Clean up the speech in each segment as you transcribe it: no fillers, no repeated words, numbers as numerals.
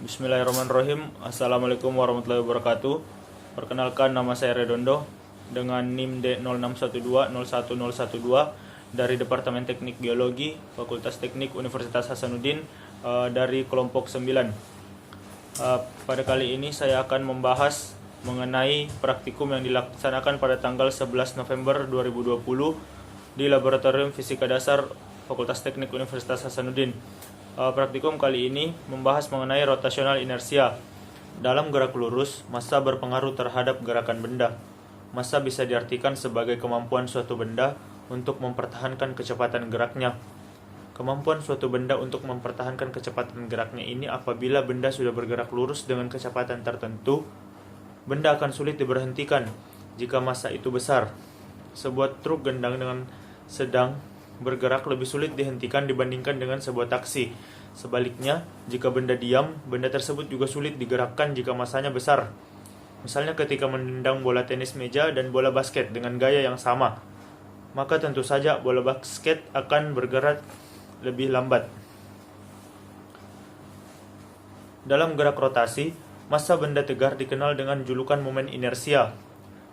Bismillahirrahmanirrahim. Assalamualaikum warahmatullahi wabarakatuh. Perkenalkan, nama saya Redondo dengan NIM D0612011012 dari Departemen Teknik Geologi Fakultas Teknik Universitas Hasanuddin dari kelompok 9. Pada kali ini saya akan membahas mengenai praktikum yang dilaksanakan pada tanggal 11 November 2020 di Laboratorium Fisika Dasar Fakultas Teknik Universitas Hasanuddin. Praktikum kali ini membahas mengenai rotasional inersia. Dalam gerak lurus, massa berpengaruh terhadap gerakan benda. Massa bisa diartikan sebagai kemampuan suatu benda untuk mempertahankan kecepatan geraknya. Kemampuan suatu benda untuk mempertahankan kecepatan geraknya ini apabila benda sudah bergerak lurus dengan kecepatan tertentu, benda akan sulit diberhentikan jika massa itu besar. Sebuah truk gendang dengan sedang bergerak lebih sulit dihentikan dibandingkan dengan sebuah taksi. Sebaliknya, jika benda diam, benda tersebut juga sulit digerakkan jika massanya besar. Misalnya ketika menendang bola tenis meja dan bola basket dengan gaya yang sama, maka tentu saja bola basket akan bergerak lebih lambat. Dalam gerak rotasi, massa benda tegar dikenal dengan julukan momen inersia.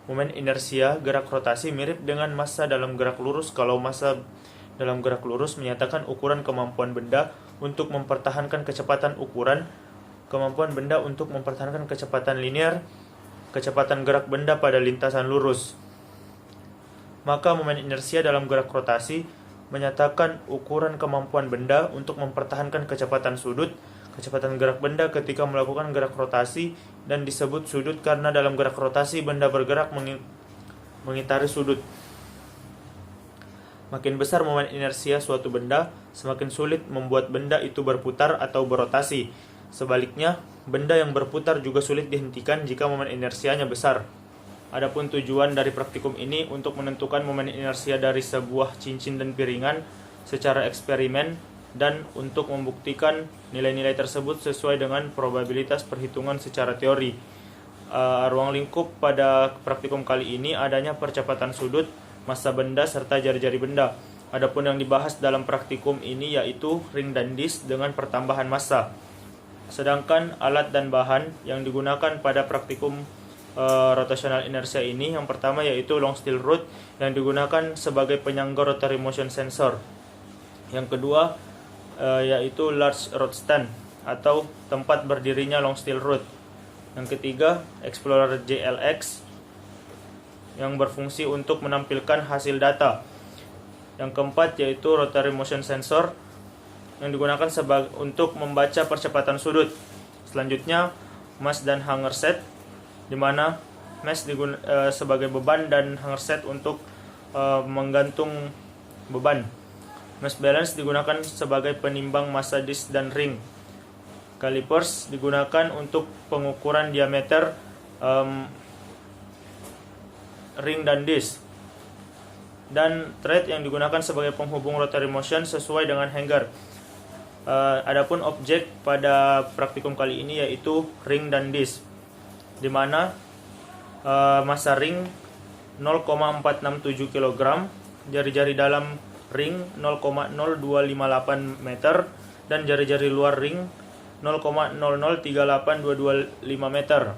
Momen inersia gerak rotasi mirip dengan massa dalam gerak lurus kalau massa dalam gerak lurus menyatakan ukuran kemampuan benda untuk mempertahankan kecepatan kemampuan benda untuk mempertahankan kecepatan linear, kecepatan gerak benda pada lintasan lurus. Maka momen inersia dalam gerak rotasi menyatakan ukuran kemampuan benda untuk mempertahankan kecepatan sudut, kecepatan gerak benda ketika melakukan gerak rotasi, dan disebut sudut karena dalam gerak rotasi benda bergerak mengitari sudut. Makin besar momen inersia suatu benda, semakin sulit membuat benda itu berputar atau berotasi. Sebaliknya, benda yang berputar juga sulit dihentikan jika momen inersianya besar. Adapun tujuan dari praktikum ini untuk menentukan momen inersia dari sebuah cincin dan piringan secara eksperimen dan untuk membuktikan nilai-nilai tersebut sesuai dengan probabilitas perhitungan secara teori. Ruang lingkup pada praktikum kali ini adanya percepatan sudut, massa benda, serta jari-jari benda. Adapun yang dibahas dalam praktikum ini yaitu ring dan disk dengan pertambahan massa. Sedangkan alat dan bahan yang digunakan pada praktikum rotational inertia ini, yang pertama yaitu long steel rod yang digunakan sebagai penyangga rotary motion sensor. Yang kedua yaitu large rod stand atau tempat berdirinya long steel rod. Yang ketiga, Explorer JLX yang berfungsi untuk menampilkan hasil data. Yang keempat yaitu rotary motion sensor yang digunakan untuk membaca percepatan sudut. Selanjutnya, mesh dan hanger set, di mana mesh sebagai beban dan hanger set untuk menggantung beban. Mesh balance digunakan sebagai penimbang massa disk dan ring. Calipers digunakan untuk pengukuran diameter ring dan disk, dan thread yang digunakan sebagai penghubung rotary motion sesuai dengan hanger. Adapun objek pada praktikum kali ini yaitu ring dan disk, di mana massa ring 0,467 kg, jari-jari dalam ring 0,0258 meter, dan jari-jari luar ring 0,0038225 meter.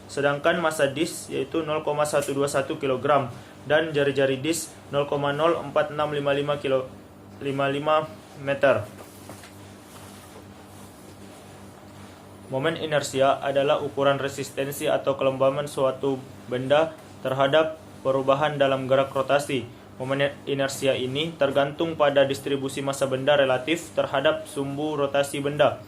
Sedangkan massa disk yaitu 0,121 kg dan jari-jari disk 0,04655 meter. Momen inersia adalah ukuran resistensi atau kelembaban suatu benda terhadap perubahan dalam gerak rotasi. Momen inersia ini tergantung pada distribusi massa benda relatif terhadap sumbu rotasi benda.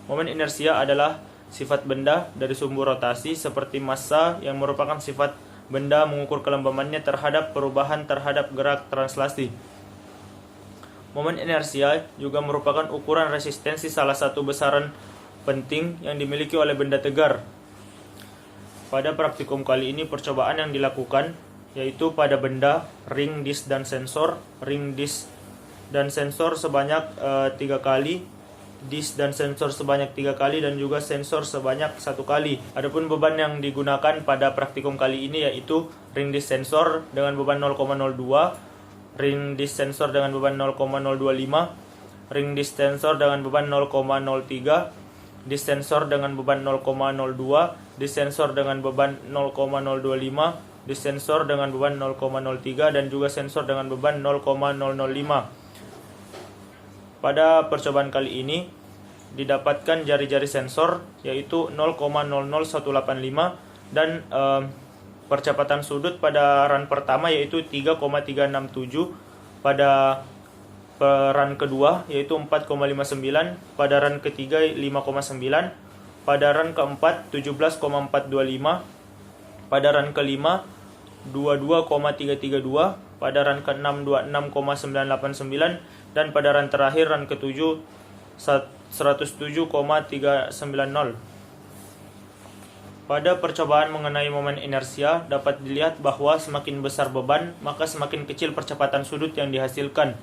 Momen inersia adalah sifat benda dari sumbu rotasi seperti massa yang merupakan sifat benda mengukur kelembabannya terhadap perubahan terhadap gerak translasi. Momen inersia juga merupakan ukuran resistensi salah satu besaran penting yang dimiliki oleh benda tegar. Pada praktikum kali ini percobaan yang dilakukan yaitu pada benda, ring, disk, dan sensor. Ring, disk, dan sensor sebanyak 3 kali, disk dan sensor sebanyak 3 kali, dan juga sensor sebanyak 1 kali. Adapun beban yang digunakan pada praktikum kali ini yaitu ring disk sensor dengan beban 0,02, ring disk sensor dengan beban 0,025, ring disk sensor dengan beban 0,03, disensor dengan beban 0,02, disensor dengan beban 0,025, disensor dengan beban 0,03, dan juga sensor dengan beban 0,005. Pada percobaan kali ini didapatkan jari-jari sensor yaitu 0,00185 dan percepatan sudut pada run pertama yaitu 3,367, pada run kedua yaitu 4,59, pada run ketiga 5,9, pada run keempat 17,425, pada run kelima 22,332, pada run keenam 26,989, dan pada run terakhir run ketujuh 107,390. Pada percobaan mengenai momen inersia dapat dilihat bahwa semakin besar beban, maka semakin kecil percepatan sudut yang dihasilkan.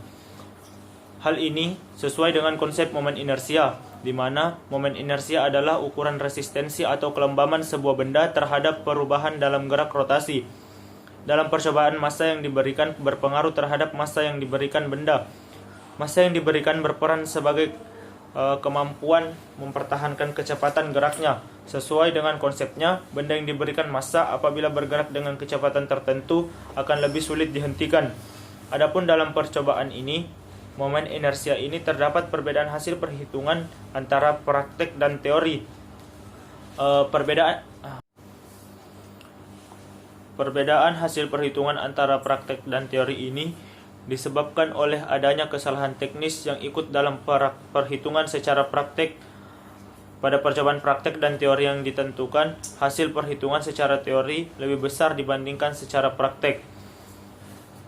Hal ini sesuai dengan konsep momen inersia, di mana momen inersia adalah ukuran resistensi atau kelembaman sebuah benda terhadap perubahan dalam gerak rotasi. Dalam percobaan, massa yang diberikan berpengaruh terhadap massa yang diberikan benda. Massa yang diberikan berperan sebagai kemampuan mempertahankan kecepatan geraknya. Sesuai dengan konsepnya, benda yang diberikan massa apabila bergerak dengan kecepatan tertentu akan lebih sulit dihentikan. Adapun dalam percobaan ini, momen inersia ini terdapat perbedaan hasil perhitungan antara praktek dan teori. Perbedaan hasil perhitungan antara praktek dan teori ini disebabkan oleh adanya kesalahan teknis yang ikut dalam perhitungan secara praktek. Pada percobaan praktek dan teori yang ditentukan, hasil perhitungan secara teori lebih besar dibandingkan secara praktek.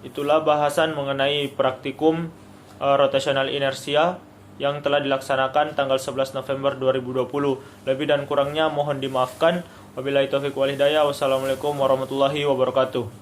Itulah bahasan mengenai praktikum rotational inersia yang telah dilaksanakan tanggal 11 November 2020. Lebih dan kurangnya mohon dimaafkan. Wabillahi taufiq wal hidayah. Wassalamualaikum warahmatullahi wabarakatuh.